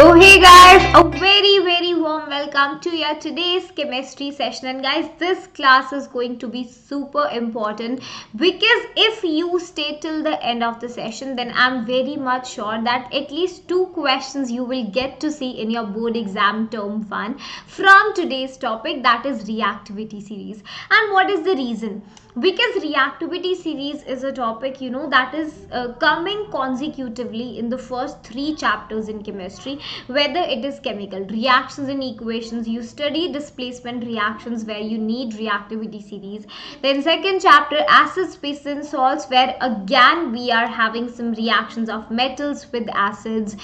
Oh hey guys, a very warm welcome to your today's chemistry session. And guys, this class is going to be super important because if you stay till the end of the session, then I'm very much sure that at least two questions you will get to see in your board exam term 1 from today's topic, that is reactivity series. And what is the reason? Because reactivity series is a topic that is coming consecutively in the first 3 chapters in chemistry, whether it is chemical reactions and equations. You study displacement reactions where you need reactivity series. Then second chapter, acids, bases and salts, where again we are having some reactions of metals with acids.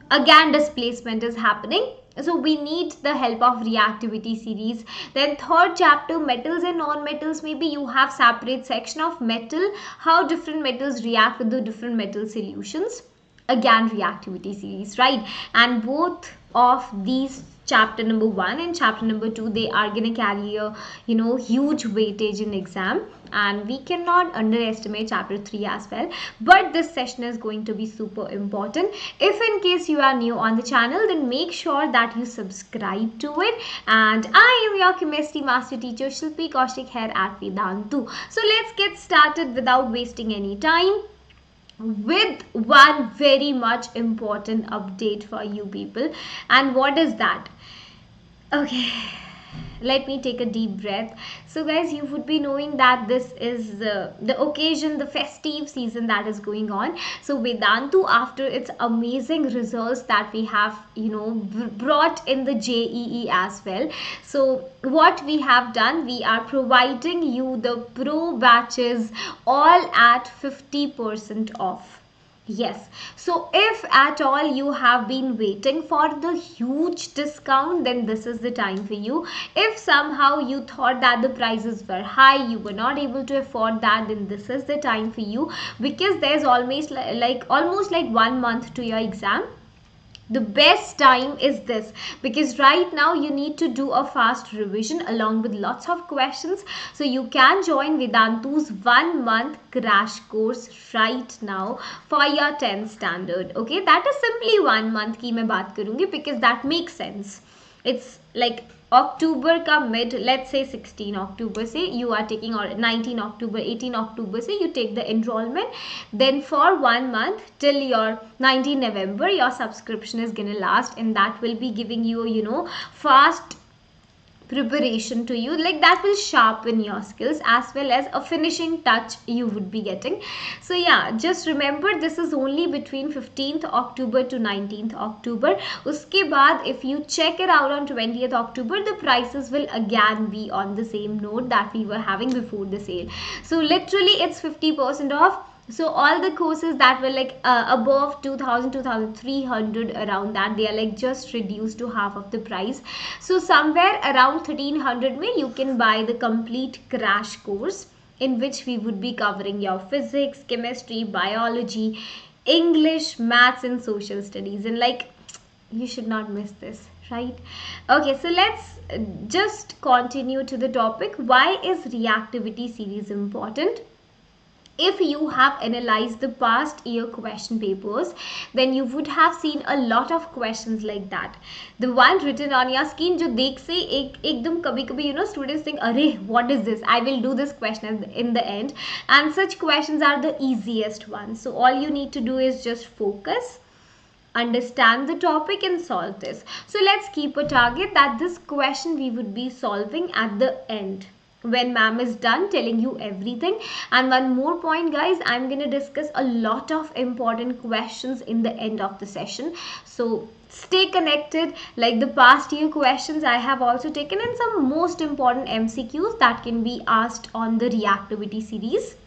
Again displacement is happening, so we need the help of reactivity series. Then third chapter, metals and non-metals, maybe you have separate section of metal, how different metals react with the different metal solutions, again reactivity series, right? And both of these, chapter number 1 and chapter number 2, they are going to carry a huge weightage in exam, and we cannot underestimate chapter 3 as well. But this session is going to be super important. If in case you are new on the channel, then make sure that you subscribe to it. And I am your chemistry master teacher Shilpi Kaushik here at Vedantu. So let's get started without wasting any time with one very much important update for you people. And what is that? Okay, let me take a deep breath. So guys, you would be knowing that this is the occasion, the festive season that is going on. So Vedantu, after its amazing results that we have brought in the JEE as well, so what we have done, we are providing you the pro batches all at 50% off. Yes, so if at all you have been waiting for the huge discount, then this is the time for you. If somehow you thought that the prices were high, you were not able to afford that, then this is the time for you, because there's almost like 1 month to your exam. The best time is this, because right now you need to do a fast revision along with lots of questions. So you can join Vedantu's 1 month crash course right now for your 10th standard. Okay, that is simply 1 month की मैं बात करूँगी, because that makes sense. It's like अक्टूबर का mid, let's say 16 अक्टूबर से you are taking, or 19 अक्टूबर 18 अक्टूबर से you take the enrollment. Then for 1 month till your 19 November your subscription is gonna last, and that will be giving you fast preparation to you, like that will sharpen your skills as well as a finishing touch you would be getting. So yeah, just remember this is only between 15th October to 19th October. Uske baad if you check it out on 20th October, the prices will again be on the same note that we were having before the sale. So literally it's 50% off. So all the courses that were like above 2000 2300, around that, they are like just reduced to half of the price. So somewhere around 1300 may you can buy the complete crash course, in which we would be covering your physics, chemistry, biology, English, maths and social studies, and like you should not miss this, right? Okay, so let's just continue to the topic. Why is reactivity series important? If you have analyzed the past year question papers, then you would have seen a lot of questions like that. The one written on your screen, जो देख से एकदम कभी कभी students think, अरे what is this, I will do this question in the end. And such questions are the easiest ones. So all you need to do is just focus, understand the topic and solve this. So let's keep a target that this question we would be solving at the end, when ma'am is done telling you everything. And one more point guys, I'm going to discuss a lot of important questions in the end of the session, so stay connected. Like the past year questions I have also taken, and some most important MCQs that can be asked on the reactivity series,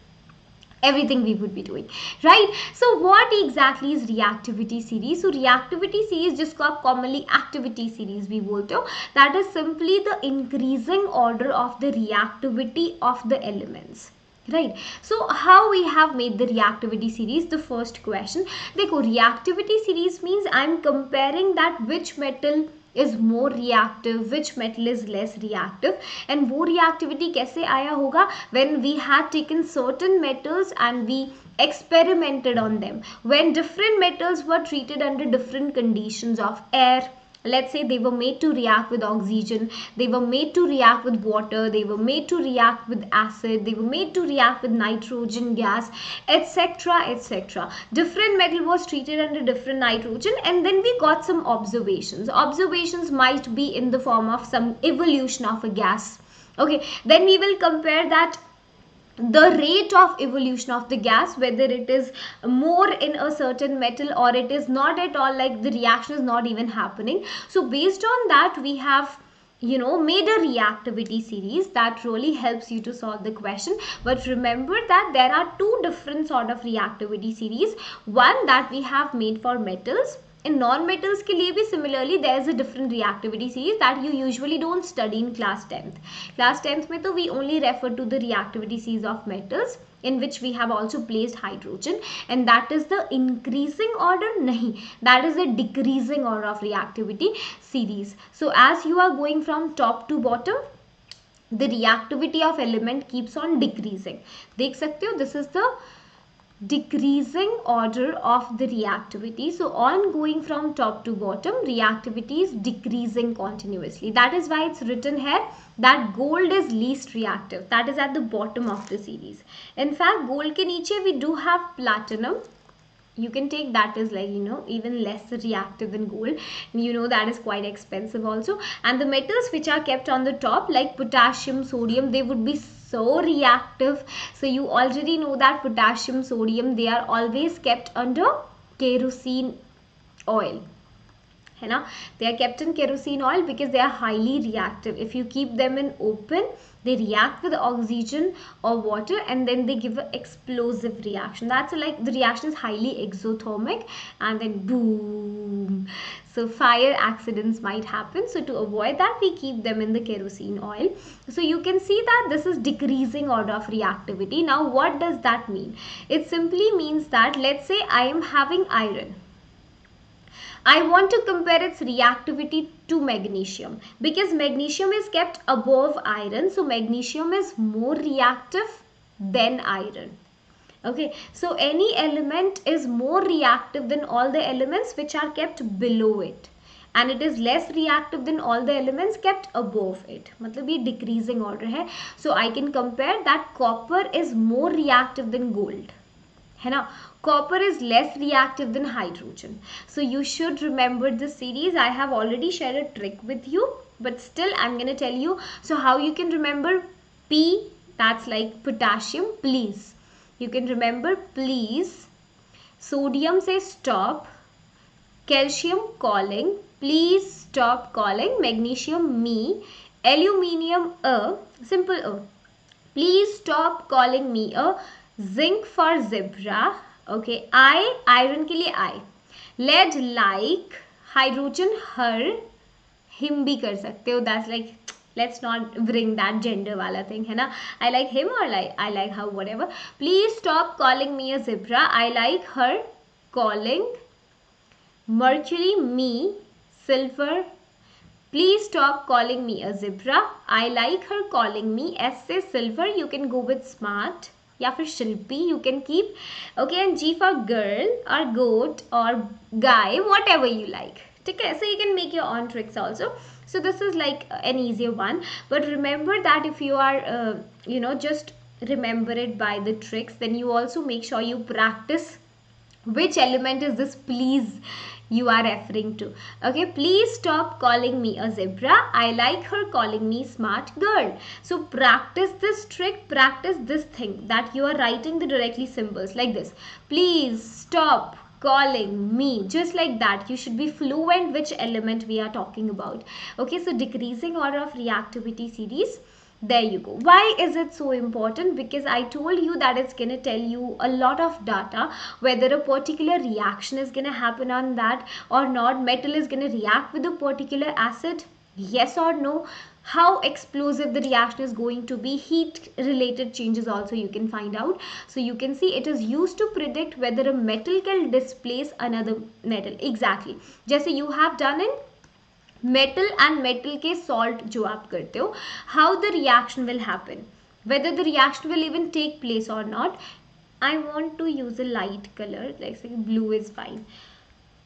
everything we would be doing, right? So what exactly is reactivity series? So reactivity series, जिसको आप commonly activity series भी बोलते हो, that is simply the increasing order of the reactivity of the elements, right? So how we have made the reactivity series? The first question, देखो reactivity series means I'm comparing that which metal is more reactive, which metal is less reactive, and वो reactivity कैसे आया होगा, when we had taken certain metals and we experimented on them, when different metals were treated under different conditions of air. Let's say they were made to react with oxygen, they were made to react with water, they were made to react with acid, they were made to react with nitrogen gas, etc, etc. Different metal was treated under different nitrogen, and then we got some observations might be in the form of some evolution of a gas. Okay, then we will compare that the rate of evolution of the gas, whether it is more in a certain metal or it is not at all, like the reaction is not even happening. So based on that, we have made a reactivity series that really helps you to solve the question. But remember that there are two different sort of reactivity series. One that we have made for metals. In non-metals के लिए भी similarly there is a different reactivity series that you usually don't study in class 10th. Class 10th में तो we only refer to the reactivity series of metals, in which we have also placed hydrogen, and that is the increasing order. Nahi, that is the decreasing order of reactivity series. So as you are going from top to bottom, the reactivity of element keeps on decreasing. देख सकते हो, this is the decreasing order of the reactivity. So on going from top to bottom, reactivity is decreasing continuously. That is why it's written here that gold is least reactive. That is at the bottom of the series. In fact, gold ke niche we do have platinum. You can take that is like even less reactive than gold. That is quite expensive also. And the metals which are kept on the top, like potassium, sodium, they would be so reactive. So you already know that potassium, sodium, they are always kept under kerosene oil. They are kept in kerosene oil because they are highly reactive. If you keep them in open, they react with oxygen or water, and then they give an explosive reaction. That's like the reaction is highly exothermic, and then boom. So fire accidents might happen. So to avoid that, we keep them in the kerosene oil. So you can see that this is decreasing order of reactivity. Now what does that mean? It simply means that, let's say I am having iron. I want to compare its reactivity to magnesium, because magnesium is kept above iron. So magnesium is more reactive than iron. Okay, so any element is more reactive than all the elements which are kept below it, and it is less reactive than all the elements kept above it. मतलब ये decreasing order है. So I can compare that copper is more reactive than gold. है ना, copper is less reactive than hydrogen. So you should remember this series. I have already shared a trick with you, but still I'm going to tell you. So how you can remember P, that's like potassium, please. You can remember please. Sodium say stop. Calcium calling, please stop calling. Magnesium me. Aluminium simple please stop calling me a. Zinc for zebra. Okay, iron के लिए I. Lead like. Hydrogen her. Him भी कर सकते हो. That's like, let's not bring that gender वाला thing, है ना. I like him or I like her, whatever. Please stop calling me a zebra. I like her calling. Mercury me. Silver. Please stop calling me a zebra. I like her calling me. S से silver. You can go with smart. या फिर शिल्पी, you can keep. Okay, and G for girl or goat or guy, whatever you like. Okay, so you can make your own tricks also. So this is like an easier one, but remember that if you are just remember it by the tricks, then you also make sure you practice which element is this please you are referring to. Okay, please stop calling me a zebra. I like her calling me smart girl. So practice this trick, practice this thing that you are writing the directly symbols like this. Please stop calling me, just like that. You should be fluent which element we are talking about. Okay, so decreasing order of reactivity series. There you go. Why is it so important? Because I told you that it's going to tell you a lot of data, whether a particular reaction is going to happen on that or not. Metal is going to react with a particular acid, yes or no. How explosive the reaction is going to be. Heat related changes also you can find out. So you can see it is used to predict whether a metal can displace another metal. Exactly. Just you have done in metal and metal के salt जो आप करते हो, how the reaction will happen, whether the reaction will even take place or not. I want to use a light color, like say blue is fine.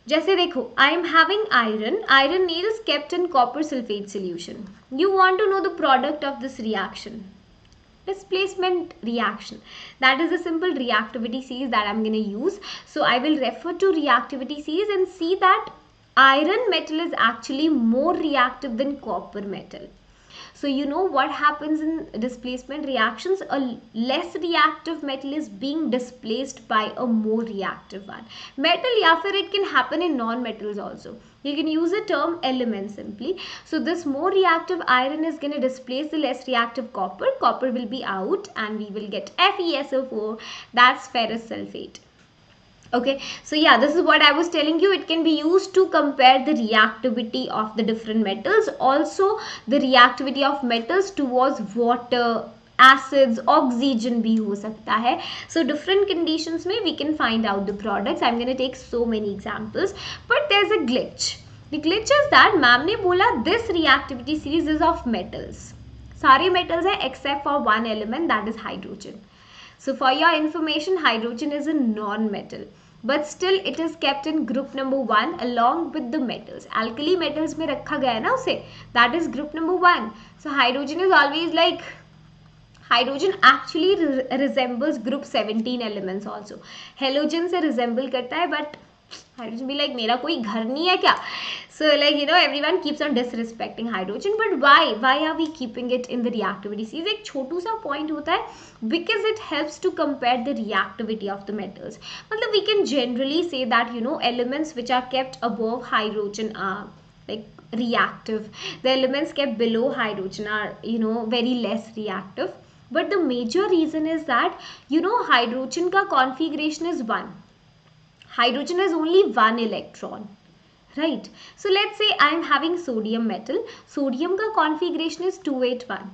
जैसे देखो, I am having iron needles kept in copper sulfate solution. You want to know the product of this reaction. Displacement reaction. That is a simple reactivity series that I'm going to use. So I will refer to reactivity series and see that iron metal is actually more reactive than copper metal. So you know what happens in displacement reactions? A less reactive metal is being displaced by a more reactive one. Metal, या फिर it can happen in non-metals also. You can use the term element simply. So this more reactive iron is going to displace the less reactive copper. Copper will be out and we will get FeSO4. That's ferrous sulfate. Okay, so yeah, this is what I was telling you. It can be used to compare the reactivity of the different metals, also the reactivity of metals towards water, acids, oxygen भी हो सकता है. So different conditions में we can find out the products. I'm going to take so many examples, but there's a glitch. The glitch is that ma'am ने बोला this reactivity series is of metals. सारे metals है except for one element, that is hydrogen. So for your information, hydrogen is a non-metal, but still it is kept in group number 1 along with the metals. Alkali metals में रखा गया है ना उसे, that is group number 1. So hydrogen is always like, hydrogen actually resembles group 17 elements also. Halogen से resemble करता है, but hydrogen be like मेरा कोई घर नहीं है क्या? So like you know everyone keeps on disrespecting hydrogen, but why are we keeping it in the reactivity series? एक छोटू सा point होता है, because it helps to compare the reactivity of the metals. मतलब we can generally say that you know elements which are kept above hydrogen are like reactive. The elements kept below hydrogen are you know very less reactive. But the major reason is that you know hydrogen का configuration is 1. Hydrogen has only one electron, right? So let's say I am having sodium metal. Sodium का configuration is 281.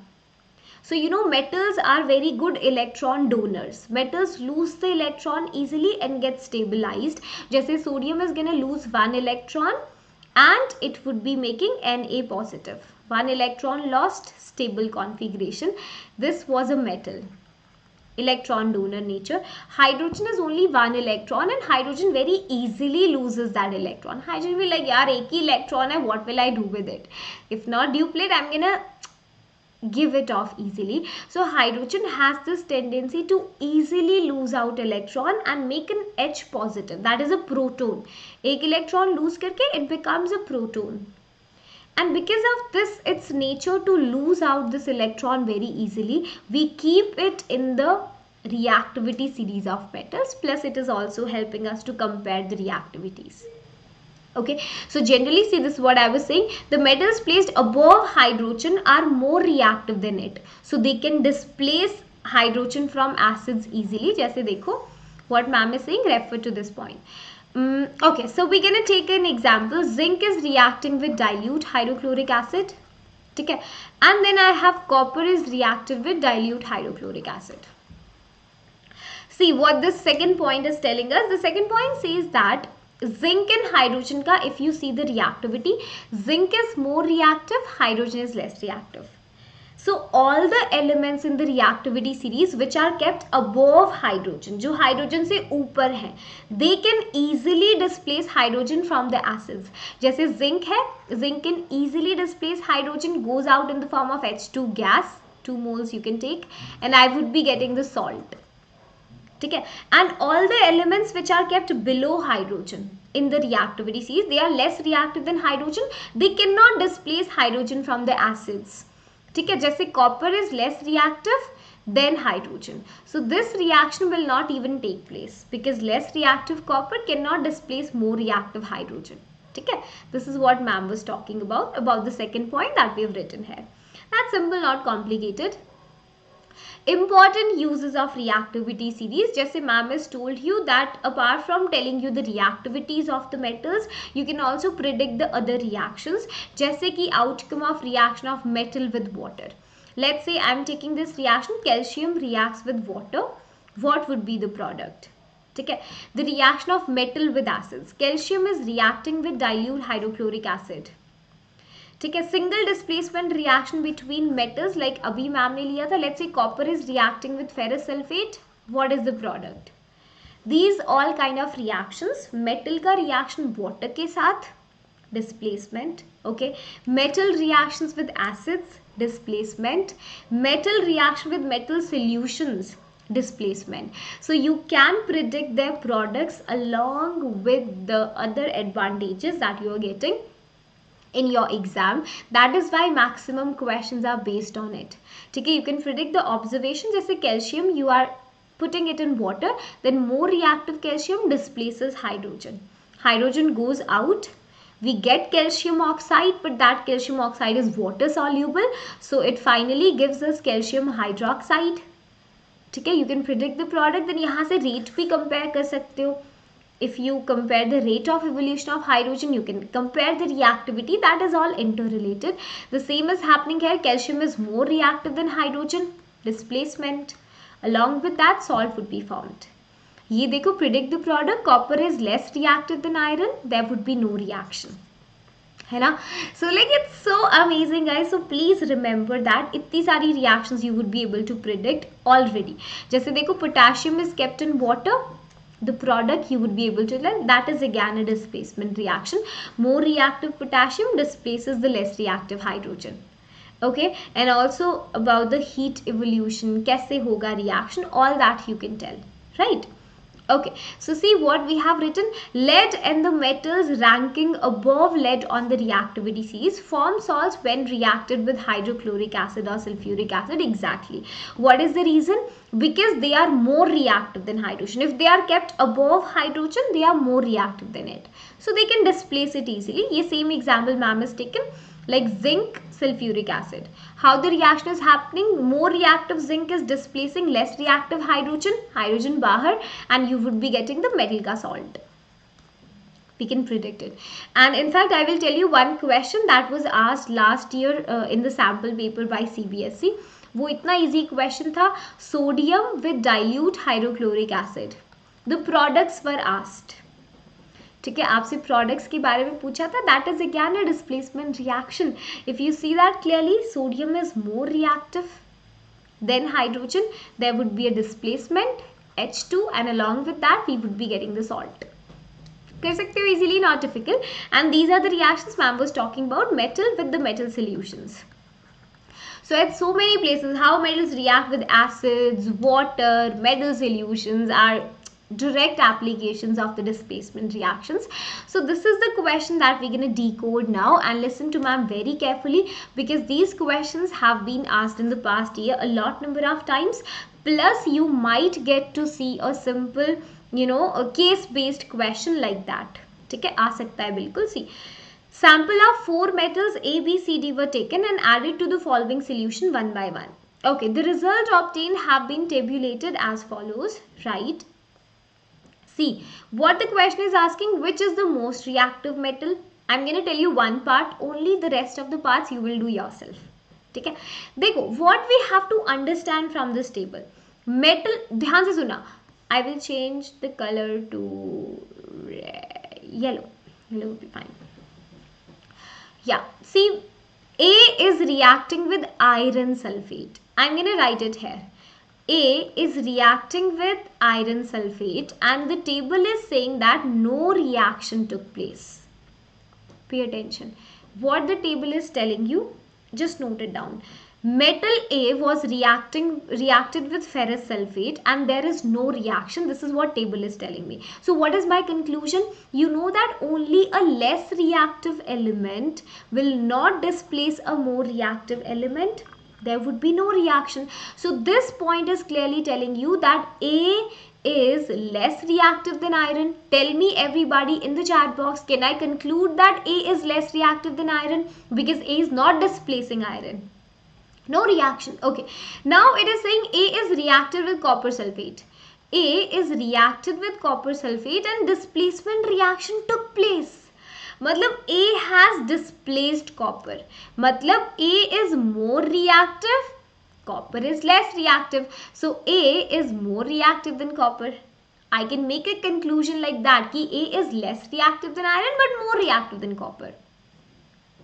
So you know metals are very good electron donors. Metals lose the electron easily and get stabilized. जैसे sodium is gonna lose one electron and it would be making Na positive. One electron lost, stable configuration. This was a metal. Electron donor nature. Hydrogen is only one electron and hydrogen very easily loses that electron. Hydrogen will like yaar ek hi electron hai, what will I do with it? If not duplicate, I'm gonna give it off easily. So hydrogen has this tendency to easily lose out electron and make an H positive, that is a proton. Ek electron lose karke it becomes a proton. And because of this, its nature to lose out this electron very easily, we keep it in the reactivity series of metals, plus it is also helping us to compare the reactivities. Okay, so generally see, this is what I was saying, the metals placed above hydrogen are more reactive than it, so they can displace hydrogen from acids easily. जैसे देखो what ma'am is saying, refer to this point. Okay, so we're going to take an example. Zinc is reacting with dilute hydrochloric acid. Okay, and then I have copper is reactive with dilute hydrochloric acid. See what this second point is telling us. The second point says that zinc and hydrogen ka, if you see the reactivity, zinc is more reactive, hydrogen is less reactive. So all the elements in the reactivity series which are kept above hydrogen, जो hydrogen से ऊपर हैं, they can easily displace hydrogen from the acids. जैसे zinc है, zinc can easily displace hydrogen, goes out in the form of H2 gas, 2 moles you can take, and I would be getting the salt. ठीक है? And all the elements which are kept below hydrogen in the reactivity series, they are less reactive than hydrogen. They cannot displace hydrogen from the acids. ठीक है, जैसे copper is less reactive than hydrogen, so this reaction will not even take place because less reactive copper cannot displace more reactive hydrogen. ठीक है, this is what ma'am was talking about the second point that we have written here. That's simple, not complicated. Important uses of reactivity series, जैसे ma'am has told you that apart from telling you the reactivities of the metals, you can also predict the other reactions, जैसे कि outcome of reaction of metal with water. Let's say I am taking this reaction, calcium reacts with water, what would be the product? ठीक है, the reaction of metal with acids, calcium is reacting with dilute hydrochloric acid. ठीक है. Single displacement reaction between metals, like अभी ma'am ने लिया था, let's say copper is reacting with ferrous sulphate, what is the product? These all kind of reactions, metal का reaction water के साथ displacement, okay, metal reactions with acids displacement, metal reaction with metal solutions displacement. So you can predict their products along with the other advantages that you are getting in your exam. That is why maximum questions are based on it. ठीक है, you can predict the observation. जैसे calcium you are putting it in water, then more reactive calcium displaces hydrogen. Hydrogen goes out, we get calcium oxide, but that calcium oxide is water soluble, so it finally gives us calcium hydroxide. ठीक है, you can predict the product. then यहाँ से rate भी compare कर सकते हो. If you compare the rate of evolution of hydrogen, you can compare the reactivity. That is all interrelated. The same is happening here. Calcium is more reactive than hydrogen. Displacement. Along with that, salt would be formed. ये देखो, predict the product. Copper is less reactive than iron. There would be no reaction. है ना? So like it's so amazing guys. So please remember that इतनी सारी reactions you would be able to predict already. जैसे देखो, potassium is kept in water. The product you would be able to learn, that is again a displacement reaction. More reactive potassium displaces the less reactive hydrogen. Okay, and also about the heat evolution, kaise hoga reaction, all that you can tell, right? Okay, so see what we have written. Lead and the metals ranking above lead on the reactivity series form salts when reacted with hydrochloric acid or sulfuric acid. Exactly. What is the reason? Because they are more reactive than hydrogen. If they are kept above hydrogen, they are more reactive than it, so they can displace it easily. Ye same example ma'am has taken, like zinc sulfuric acid. How the reaction is happening? More reactive zinc is displacing less reactive hydrogen, hydrogen bahar, and you would be getting the metal ka salt. We can predict it. And in fact, I will tell you one question that was asked last year in the sample paper by CBSE. वो इतना easy question था. Sodium with dilute hydrochloric acid. The products were asked. ठीक है, आपसे products के बारे में पूछा था. That is again a displacement reaction. If you see that clearly, sodium is more reactive than hydrogen, there would be a displacement H2 and along with that we would be getting the salt. कर सकते हो easily, not difficult. And these are the reactions ma'am was talking about, metal with the metal solutions. So at so many places, how metals react with acids, water, metal solutions are direct applications of the displacement reactions. So this is the question that we're going to decode now, and listen to ma'am very carefully, because these questions have been asked in the past year a lot number of times, plus you might get to see a simple, you know, a case based question like that. ठीक है, आ सकता है बिल्कुल. See, sample of 4 metals A, B, C, D were taken and added to the following solution one by one. Okay, the result obtained have been tabulated as follows, right? See, what the question is asking, which is the most reactive metal? I'm going to tell you one part, only the rest of the parts you will do yourself. ठीक है, देखो, what we have to understand from this table, metal, ध्यान से सुना. I will change the color to yellow. Yellow will be fine. Yeah, see, A is reacting with iron sulfate. I'm going to write it here. A is reacting with iron sulfate, and the table is saying that no reaction took place. Pay attention. What the table is telling you, just note it down. Metal A was reacted with ferrous sulfate, and there is no reaction. This is what table is telling me. So what is my conclusion? You know that only a less reactive element will not displace a more reactive element. There would be no reaction. So this point is clearly telling you that A is less reactive than iron. Tell me everybody in the chat box, can I conclude that A is less reactive than iron? Because A is not displacing iron. No reaction. Okay. Now it is saying A is reacted with copper sulfate. A is reacted with copper sulfate and displacement reaction took place. मतलब A has displaced copper. मतलब A is more reactive, copper is less reactive. So A is more reactive than copper. I can make a conclusion like that कि A is less reactive than iron but more reactive than copper.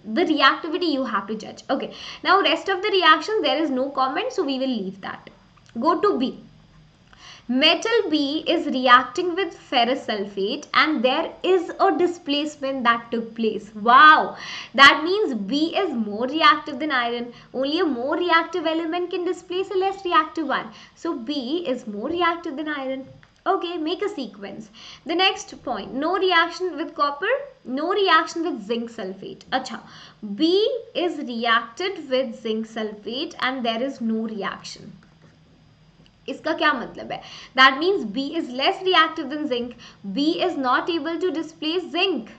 the reactivity you have to judge. Okay, now rest of the reactions there is no comment, so we will leave that. Go to B. Metal B is reacting with ferrous sulfate and there is a displacement that took place. Wow, that means B is more reactive than iron. Only a more reactive element can displace a less reactive one. So B is more reactive than iron. Okay, make a sequence. The next point, no reaction with copper, no reaction with zinc sulfate. Acha, B is reacted with zinc sulfate and there is no reaction. इसका क्या मतलब है? That means B is less reactive than zinc. B is not able to displace zinc.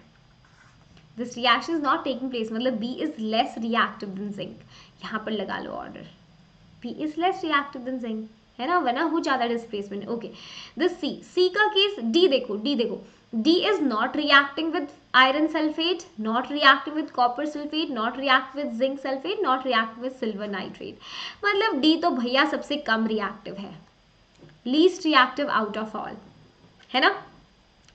This reaction is not taking place. मतलब B is less reactive than zinc. यहाँ पर लगा लो order. B is less reactive than zinc. है ना, वरना हो जाता displacement. Okay, the सी का केस, डी देखो, D is not reacting with iron sulfate, not reacting with copper sulfate, not reacting with zinc sulfate, not reacting with silver nitrate. मतलब D तो भैया सबसे कम रिएक्टिव है, least reactive out of all, है ना.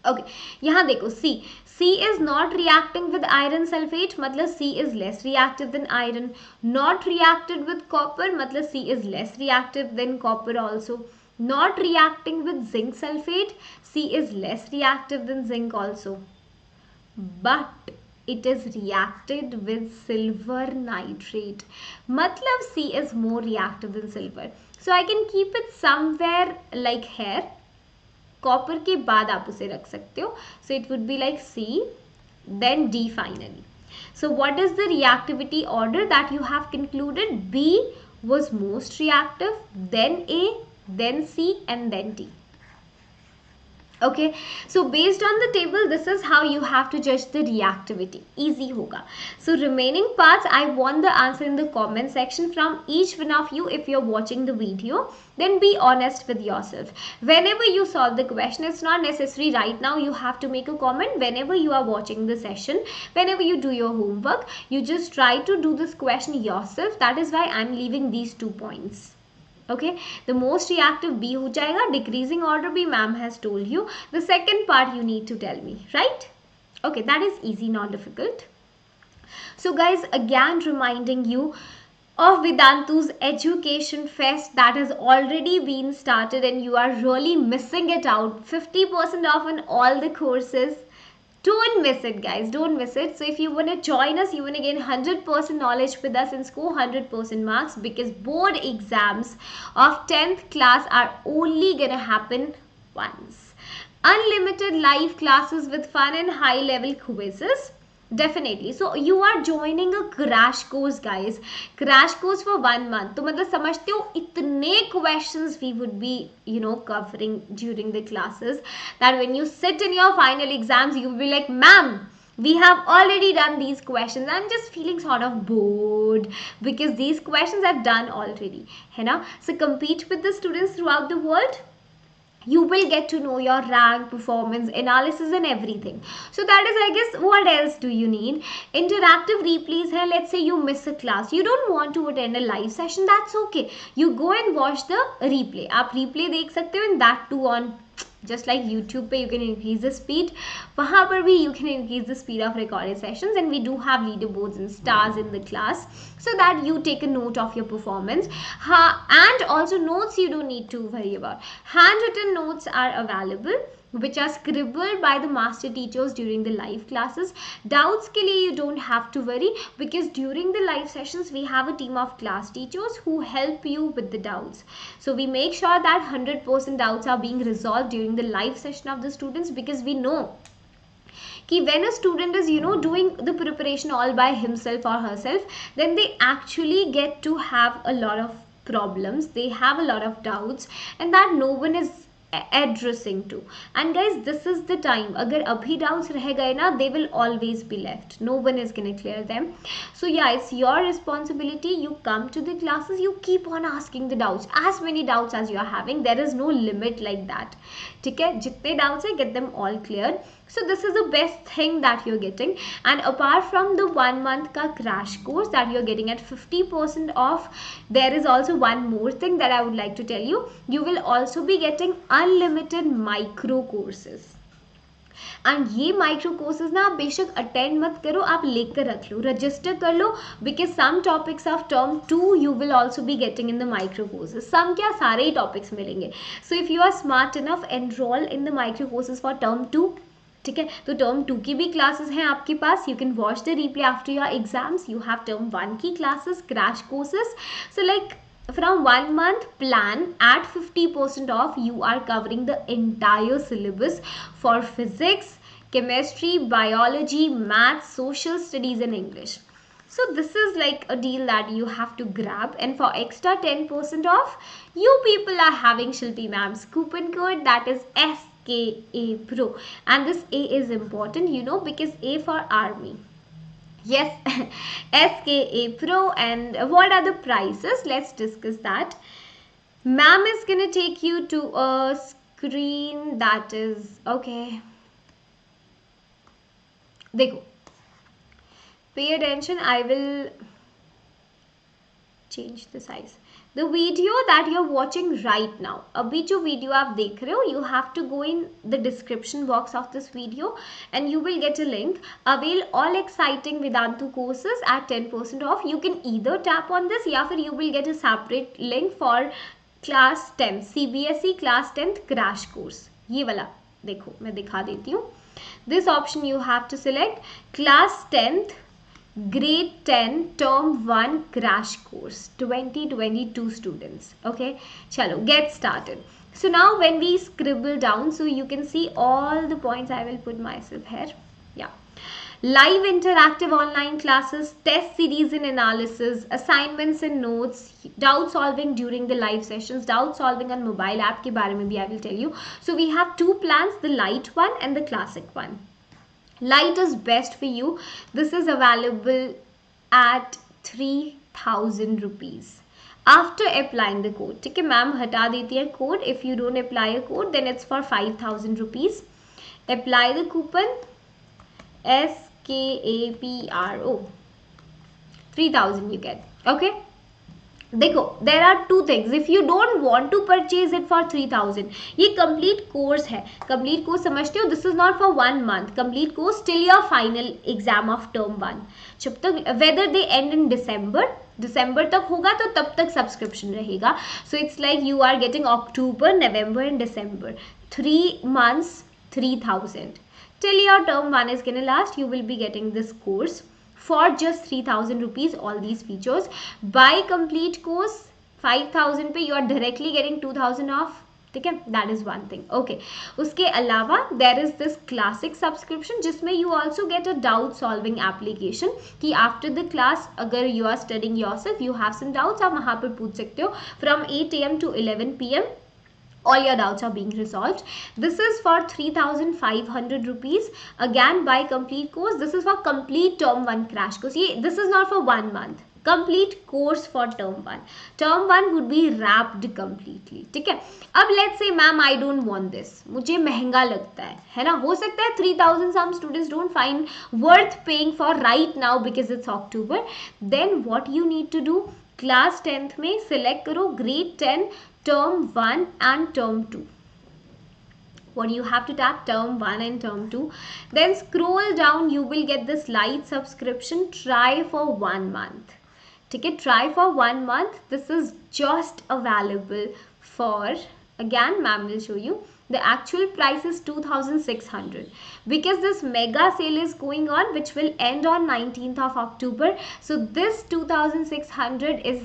Okay, यहाँ देखो C is not reacting with iron sulfate, मतलब C is less reactive than iron. Not reacted with copper, मतलब C is less reactive than copper also. Not reacting with zinc sulfate, C is less reactive than zinc also. But it is reacted with silver nitrate, मतलब C is more reactive than silver. So I can keep it somewhere like here. Copper के बाद आप उसे रख सकते हो. So it would be like C, then D finally. So what is the reactivity order that you have concluded? B was most reactive, then A, then C, and then D. Okay, so based on the table, this is how you have to judge the reactivity. Easy hoga. So remaining parts, I want the answer in the comment section from each one of you. If you're watching the video, then be honest with yourself. Whenever you solve the question, it's not necessary right now you have to make a comment. Whenever you are watching the session, whenever you do your homework, you just try to do this question yourself. That is why I'm leaving these 2 points. Okay, the most reactive B हो जाएगा, decreasing order भी ma'am has told you. The second part you need to tell me, right? Okay, that is easy, not difficult. So guys, again reminding you of Vedantu's education fest that has already been started and you are really missing it out. 50% off on all the courses. Don't miss it, guys. Don't miss it. So if you want to join us, you want to gain 100% knowledge with us and score 100% marks, because board exams of 10th class are only going to happen once. Unlimited live classes with fun and high level quizzes. Definitely. So you are joining a crash course, guys. Crash course for 1 month. तो मतलब समझते हो इतने questions we would be, covering during the classes, that when you sit in your final exams, you will be like, ma'am, we have already done these questions. I'm just feeling sort of bored because these questions I've done already. है ना? So compete with the students throughout the world. You will get to know your rank, performance, analysis and everything. So that is, I guess, what else do you need? Interactive replays hai. Let's say you miss a class. You don't want to attend a live session. That's okay. You go and watch the replay. आप replay देख सकते हो, and that too on just like YouTube पे you can increase the speed. वहाँ पर भी you can increase the speed of recorded sessions, and we do have leaderboards and stars in the class so that you take a note of your performance. And also notes you don't need to worry about. Handwritten notes are available which are scribbled by the master teachers during the live classes. Doubts के लिए you don't have to worry, because during the live sessions we have a team of class teachers who help you with the doubts. So we make sure that 100% doubts are being resolved during the live session of the students, because we know कि when a student is doing the preparation all by himself or herself, then they actually get to have a lot of problems, they have a lot of doubts, and that no one is addressing to. And guys, this is the time, अगर अभी doubts रह गए ना, they will always be left. No one is going to clear them. So yeah, it's your responsibility. You come to the classes, you keep on asking the doubts, as many doubts as you are having. There is no limit like that. ठीक है, जितने doubts है, get them all cleared. So this is the best thing that you're getting. And apart from the 1 month ka crash course that you're getting at 50% off, there is also one more thing that I would like to tell you. You will also be getting unlimited micro courses. And ये micro courses ना आप बेशक attend मत करो, आप लेकर रख लो, रजिस्टर कर लो, because some topics of term 2 you will also be getting in the micro courses, some क्या सारे ही टॉपिक्स मिलेंगे. So if you are smart enough, enrol in the micro courses for term 2. ठीक है, तो टर्म 2 की भी क्लासेस हैं आपके पास. You can watch the replay after your exams. You have term 1 की classes, crash courses. So like from 1 month plan at 50% off, you are covering the entire syllabus for physics, chemistry, biology, maths, social studies and English. So this is like a deal that you have to grab, and for extra 10% off, you people are having Shilpi ma'am's coupon code, that is SKA Pro. And this A is important, you know, because A for army. Yes, SKA Pro. And what are the prices? Let's discuss that. Ma'am is gonna take you to a screen that is okay. Dekho, pay attention. I will change the size. The video that you're watching right now, abhi jo video aap dekh rahe ho, you have to go in the description box of this video and you will get a link. Avail all exciting Vedantu courses at 10% off. You can either tap on this ya fir you will get a separate link for class 10 CBSE class 10th crash course. Ye wala dekho, main dikha deti hu. This option you have to select class 10th grade 10 term 1 crash course 2022 students. Okay, chalo get started. So now when we scribble down, so you can see all the points. I will put myself here. Yeah, live interactive online classes, test series and analysis, assignments and notes, doubt solving during the live sessions, doubt solving on mobile app ke bare mein bhi I will tell you. So we have two plans, the light one and the classic one. Light is best for you. This is available at 3,000 rupees after applying the code. ठीक है, ma'am हटा देती है code. If you don't apply a code, then it's for 5,000 rupees. Apply the coupon SKAPRO. 3,000 you get. Okay. देखो, there are two things. If you don't want to purchase it for 3,000, ये complete course है. Complete course समझते हो? This is not for 1 month. Complete course till your final exam of term 1. जब तक whether they end in December तक होगा तो तब तक subscription रहेगा. So it's like you are getting October, November and December. 3 months, 3,000. Till your term 1 is gonna last, you will be getting this course for just 3,000 rupees. All these features. Buy complete course 5,000 पे, you are directly getting 2,000 off. ठीक है, that is one thing. Okay, उसके अलावा there is this classic subscription जिसमें you also get a doubt solving application कि after the class अगर you are studying yourself, you have some doubts, आप वहाँ पर पूछ सकते हो. From 8 AM to 11 PM all your doubts are being resolved. This is for 3,500 rupees. Again, buy complete course. This is for complete term 1 crash course. This is not for 1 month. Complete course for term 1. Term 1 would be wrapped completely. ठीक है, अब let's say ma'am I don't want this, मुझे महंगा लगता है ना, हो सकता है 3,000 some students don't find worth paying for right now because it's October. Then what you need to do, class 10th में select करो grade 10 term 1 and term 2. What you have to tap, term 1 and term 2. Then scroll down, you will get this light subscription, try for 1 month. ठीक है, try for 1 month. This is just available for, again ma'am will show you, the actual price is 2,600 because this mega sale is going on which will end on 19th of October. So this 2,600 is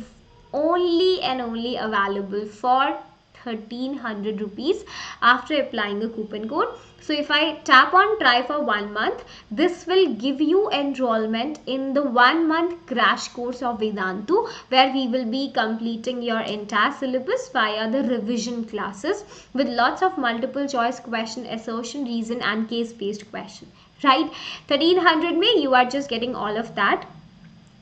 only and only available for 1,300 rupees after applying the coupon code. So if I tap on try for 1 month, this will give you enrollment in the 1 month crash course of Vedantu, where we will be completing your entire syllabus via the revision classes with lots of multiple choice question, assertion, reason and case based question. Right, 1,300 mein you are just getting all of that.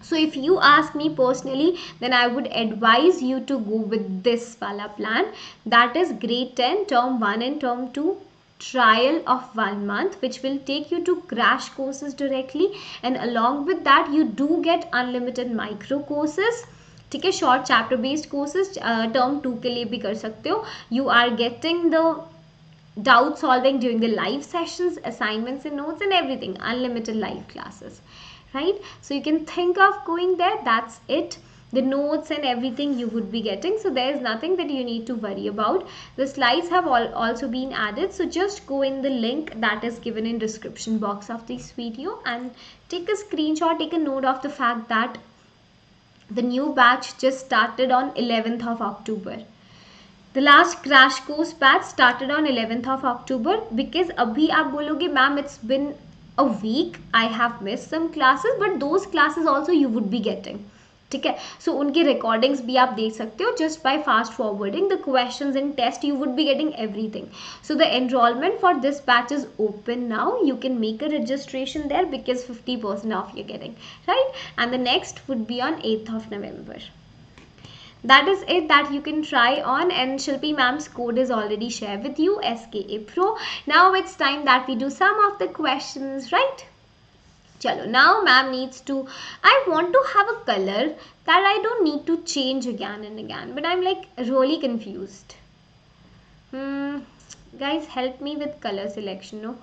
So if you ask me personally, then I would advise you to go with this wala plan, that is grade 10 term 1 and term 2 trial of 1 month, which will take you to crash courses directly, and along with that you do get unlimited micro courses. ठीक है, short chapter based courses term 2 के लिए भी कर सकते हो. You are getting the doubt solving during the live sessions, assignments and notes and everything, unlimited live classes, right? So you can think of going there. That's it. The notes and everything you would be getting, so there is nothing that you need to worry about. The slides have also been added, so just go in the link that is given in description box of this video and take a screenshot, take a note of the fact that the new batch just started on 11th of October. The last crash course batch started on 11th of October. Because abhi aap bologe ma'am it's been a week, I have missed some classes, but those classes also you would be getting. ठीक है, so उनकी recordings भी आप देख सकते हो just by fast forwarding the questions and test. You would be getting everything. So the enrollment for this batch is open now. You can make a registration there because 50% off you're getting, right? And the next would be on 8th of November. That is it that you can try on, and Shilpi ma'am's code is already shared with you, SKA Pro. Now it's time that we do some of the questions, right? Chalo, now ma'am needs to, I want to have a color that I don't need to change again and again, but I'm like really confused. Guys, help me with color selection, no?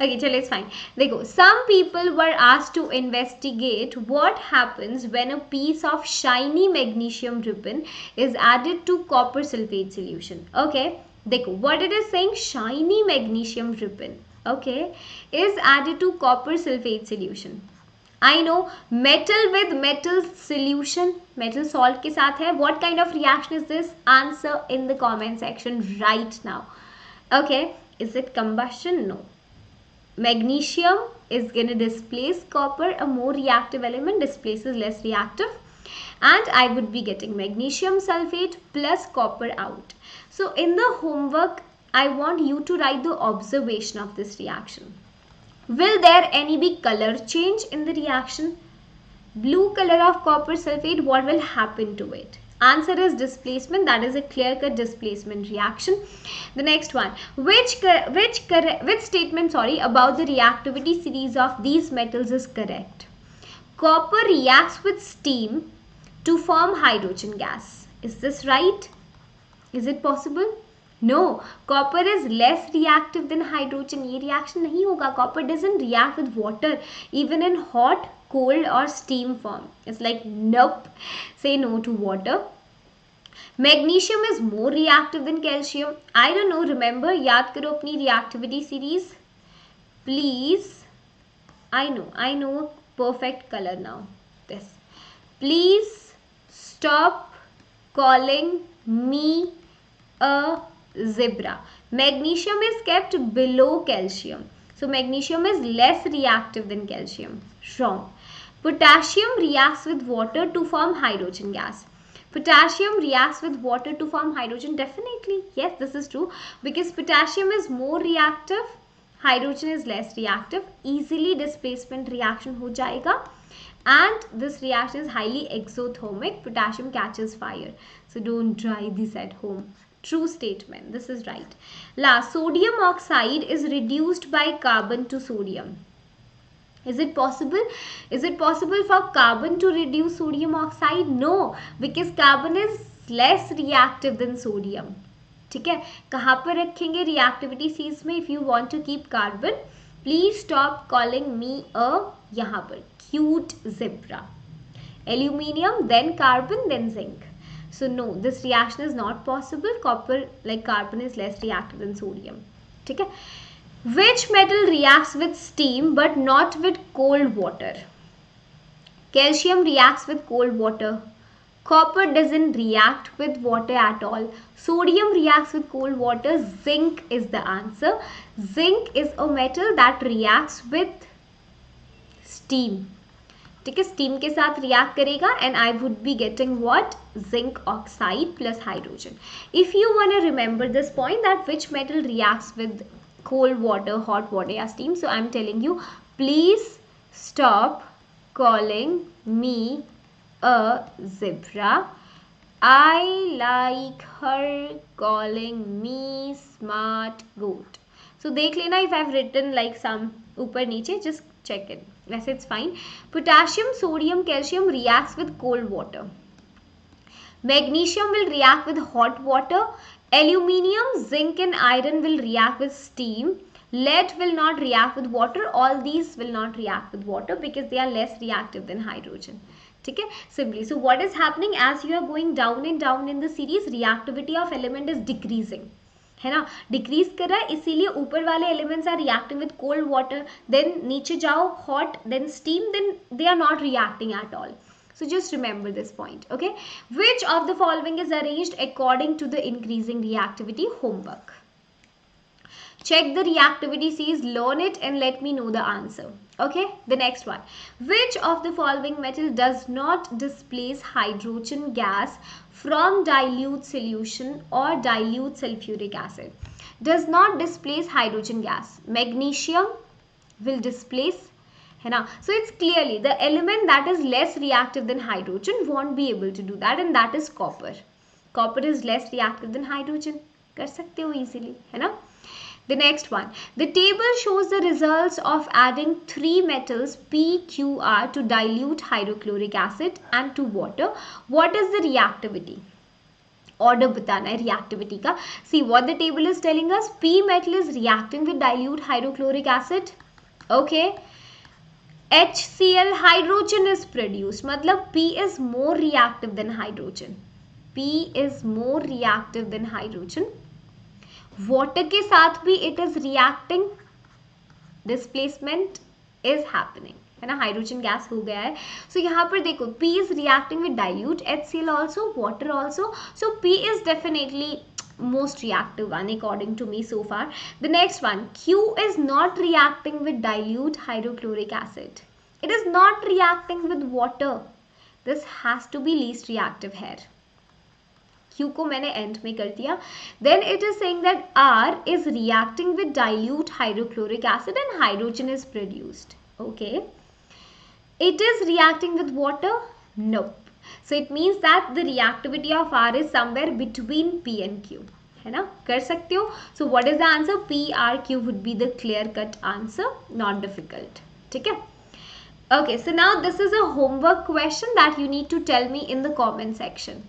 Okay, chalo, it's fine. Dekho, some people were asked to investigate what happens when a piece of shiny magnesium ribbon is added to copper sulfate solution. Okay, dekho, what it is saying, shiny magnesium ribbon, okay, is added to copper sulfate solution. I know, metal with metal solution, metal salt के साथ है. What kind of reaction is this? Answer in the comment section right now. Okay, is it combustion? No. Magnesium is going to displace copper, a more reactive element displaces less reactive, and I would be getting magnesium sulfate plus copper out. So in the homework, I want you to write the observation of this reaction. Will there any be color change in the reaction? Blue color of copper sulfate, what will happen to it? Answer is displacement. That is a clear-cut displacement reaction. The next one, which statement about the reactivity series of these metals is correct? Copper reacts with steam to form hydrogen gas. Is this right? Is it possible? No, copper is less reactive than hydrogen. ये reaction नहीं होगा. Copper doesn't react with water even in hot, cold or steam form. It's like nope. Say no to water. Magnesium is more reactive than calcium. I don't know. Remember, याद करो अपनी reactivity series. Please. I know. Perfect color now. This. Please stop calling me a zebra. Magnesium is kept below calcium. So magnesium is less reactive than calcium. Wrong. Potassium reacts with water to form hydrogen gas. Potassium reacts with water to form hydrogen. Definitely. Yes, this is true. Because potassium is more reactive. Hydrogen is less reactive. Easily displacement reaction ho jayega. And this reaction is highly exothermic. Potassium catches fire. So don't try this at home. True statement. This is right. Last, sodium oxide is reduced by carbon to sodium. Is it possible? Is it possible for carbon to reduce sodium oxide? No, because carbon is less reactive than sodium. ठीक है, कहाँ पर रखेंगे reactivity series में? If you want to keep carbon, please stop calling me a यहाँ पर cute zebra. Aluminium, then carbon, then zinc. So no, this reaction is not possible. Carbon is less reactive than sodium. ठीक है? Which metal reacts with steam but not with cold water? Calcium reacts with cold water. Copper doesn't react with water at all. Sodium reacts with cold water. Zinc is the answer. Zinc is a metal that reacts with steam. ठीक है, steam के साथ react करेगा and I would be getting what? Zinc oxide plus hydrogen. If you want to remember this point that which metal reacts with cold water, hot water या steam, so I'm telling you, please stop calling me a zebra. I like her calling me smart goat. So देख लेना if I've written like some ऊपर नीचे, just check it. Yes, it's fine. Potassium, sodium, calcium reacts with cold water. Magnesium will react with hot water. Aluminium, zinc and iron will react with steam. Lead will not react with water. All these will not react with water because they are less reactive than hydrogen. ठीक है, simply. So what is happening as you are going down and down in the series, reactivity of element is decreasing. है ना, decrease कर रहा है, इसीलिए ऊपर वाले elements are reacting with cold water, then नीचे जाओ hot, then steam, then they are not reacting at all. So just remember this point, okay? Which of the following is arranged according to the increasing reactivity? Homework. Check the reactivity series, learn it and let me know the answer. Okay, the next one. Which of the following metal does not displace hydrogen gas from dilute solution or dilute sulfuric acid? Does not displace hydrogen gas. Magnesium will displace, है ना? So it's clearly the element that is less reactive than hydrogen won't be able to do that, and that is copper. Copper is less reactive than hydrogen. कर सकते हो easily, है ना? The next one. The table shows the results of adding 3 metals PQR to dilute hydrochloric acid and to water. What is the reactivity? Order बताना है reactivity का. See what the table is telling us. P metal is reacting with dilute hydrochloric acid. Okay. HCl, hydrogen is produced. मतलब P is more reactive than hydrogen. P is more reactive than hydrogen. Water के साथ भी it is reacting, displacement is happening, है ना, hydrogen gas हो गया है. सो यहाँ पर देखो P is reacting with dilute, HCl also, water also. So P is definitely most reactive one according to me so far. The next one, Q is not reacting with dilute hydrochloric acid. It is not reacting with water. This has to be least reactive here. Q को मैंने end में कर दिया. Then it is saying that R is reacting with dilute hydrochloric acid and hydrogen is produced. Okay. It is reacting with water? Nope. So it means that the reactivity of R is somewhere between P and Q. है ना, कर सकते हो. So what is the answer? P, R, Q would be the clear cut answer. Not difficult. ठीक है. Okay. So now this is a homework question that you need to tell me in the comment section.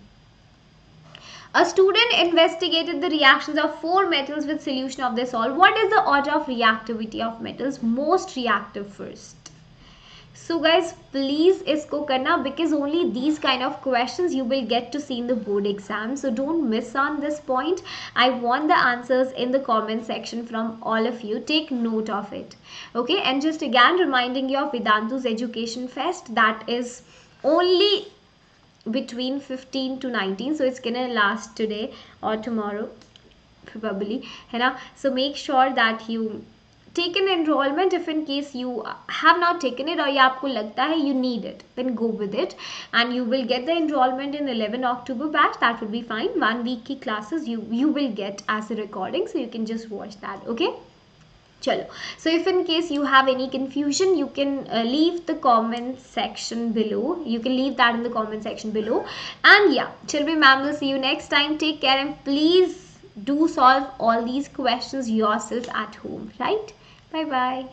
A student investigated the reactions of 4 metals with solution of their salt. What is the order of reactivity of metals? Most reactive first. So guys, please isko karna because only these kind of questions you will get to see in the board exam. So don't miss on this point. I want the answers in the comment section from all of you. Take note of it. Okay, and just again reminding you of Vedantu's Education Fest that is only between 15 to 19, so it's gonna last today or tomorrow probably, है ना. So make sure that you take an enrollment if in case you have not taken it or या आपको लगता है you need it, then go with it and you will get the enrollment in 11 October batch. That would be fine. 1 week की classes you will get as a recording, so you can just watch that. Okay. Chalo. So if in case you have any confusion, you can leave the comment section below. You can leave that in the comment section below. And yeah, children, ma'am will see you next time. Take care and please do solve all these questions yourself at home, right? Bye bye.